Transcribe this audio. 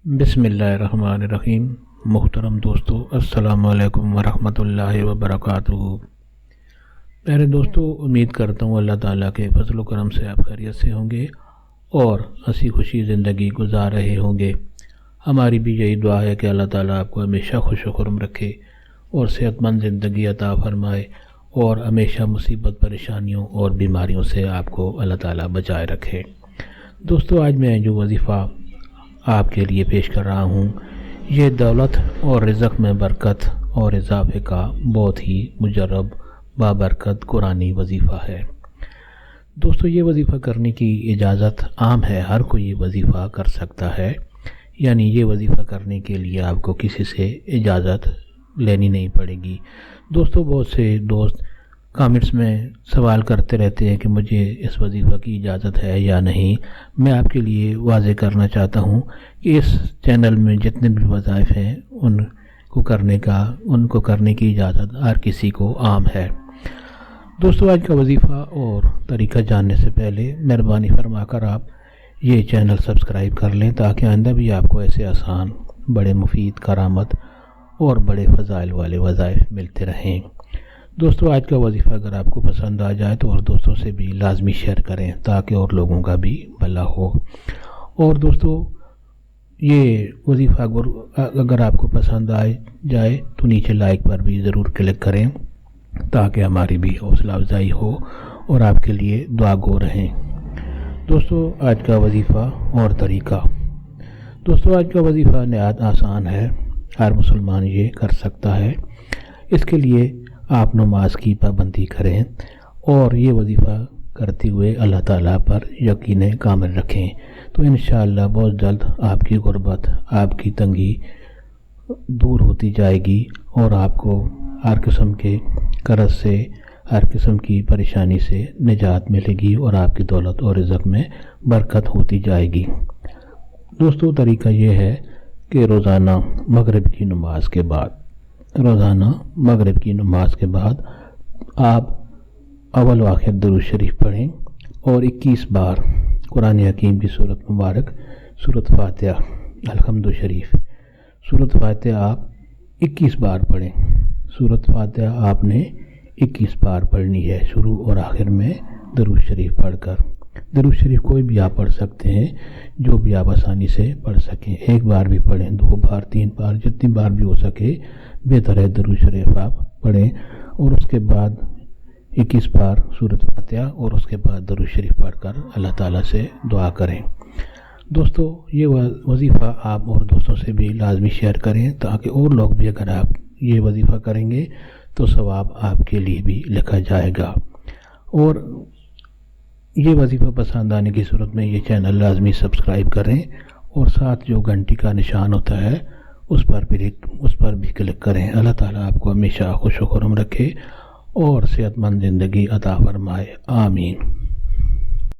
बिस्मिल्लाहिर्रहमानिर्रहीम। मुहतरम दोस्तों, अस्सलाम वालेकुम वरहमतुल्लाहि वबरकातुहू। प्यारे दोस्तों, उम्मीद करता हूँ अल्लाह ताला के फजल करम से आप खैरियत से होंगे और हंसी खुशी ज़िंदगी गुजार रहे होंगे। हमारी भी यही दुआ है कि अल्लाह ताला आपको हमेशा खुश खुर्म रखे और सेहतमंद ज़िंदगी अता फरमाए और हमेशा मुसीबत, परेशानियों और बीमारियों से आपको अल्लाह ताला बचाए रखे। दोस्तों, आज मैं जो वजीफ़ा आपके लिए पेश कर रहा हूँ, ये दौलत और रिज़्क़ में बरकत और इजाफ़े का बहुत ही मुजर्रब बाबरकत कुरानी वजीफ़ा है। दोस्तों, ये वजीफ़ा करने की इजाज़त आम है, हर कोई ये वजीफ़ा कर सकता है। यानी ये वजीफ़ा करने के लिए आपको किसी से इजाज़त लेनी नहीं पड़ेगी। दोस्तों, बहुत से दोस्त कमेंट्स में सवाल करते रहते हैं कि मुझे इस वजीफ़ा की इजाज़त है या नहीं। मैं आपके लिए वाज़े करना चाहता हूँ कि इस चैनल में जितने भी वज़ाइफ हैं उनको करने की इजाज़त हर किसी को आम है। दोस्तों, आज का वजीफ़ा और तरीका जानने से पहले मेहरबानी फरमाकर आप ये चैनल सब्सक्राइब कर लें ताकि आइंदा भी आपको ऐसे आसान, बड़े मुफीद, करामत और बड़े फ़ज़ाइल वाले वज़ाइफ मिलते रहें। दोस्तों, आज का वजीफ़ा अगर आपको पसंद आ जाए तो और दोस्तों से भी लाजमी शेयर करें ताकि और लोगों का भी भला हो। और दोस्तों, ये वजीफ़ा अगर आपको पसंद आ जाए तो नीचे लाइक पर भी ज़रूर क्लिक करें ताकि हमारी भी हौसला अफजाई हो और आपके लिए दुआ गो रहें। दोस्तों, आज का वजीफ़ा और तरीका। दोस्तों, आज का वजीफ़ा नहायत आसान है, हर मुसलमान ये कर सकता है। इसके लिए आप नमाज की पाबंदी करें और ये वजीफ़ा करते हुए अल्लाह ताला पर यकीन कामिल रखें तो इंशाअल्लाह बहुत जल्द आपकी गुर्बत, आपकी तंगी दूर होती जाएगी और आपको हर किस्म के कर्ज से, हर किस्म की परेशानी से निजात मिलेगी और आपकी दौलत और रिज़्क़ में बरकत होती जाएगी। दोस्तों, तरीका ये है कि रोज़ाना मगरिब की नमाज के बाद आप अव्वल व आखिर दुरूद शरीफ पढ़ें और 21 बार कुरान हकीम की सूरत मुबारक, सूरत फातिहा, अल्हम्दु शरीफ, सूरत फातिहा आप 21 बार पढ़ें। सूरत फातिहा आपने 21 बार पढ़नी है, शुरू और आखिर में दुरूद शरीफ पढ़कर। दुरूद शरीफ कोई भी आप पढ़ सकते हैं, जो भी आप आसानी से पढ़ सकें। एक बार भी पढ़ें, 2 बार, 3 बार, जितनी बार भी हो सके बेहतर है दुरूद शरीफ आप पढ़ें। और उसके बाद 21 बार सूरत फातिहा और उसके बाद दुरूद शरीफ पढ़कर अल्लाह ताला से दुआ करें। दोस्तों, ये वजीफ़ा आप और दोस्तों से भी लाजमी शेयर करें ताकि और लोग भी, अगर आप ये वजीफ़ा करेंगे तो सवाब आपके लिए भी लिखा जाएगा। और ये वजीफ़ा पसंद आने की सूरत में ये चैनल लाजमी सब्सक्राइब करें और साथ जो घंटी का निशान होता है उस पर भी क्लिक करें। अल्लाह ताला आपको हमेशा खुश खुर्म रखे और सेहतमंद ज़िंदगी अता फरमाए। आमीन।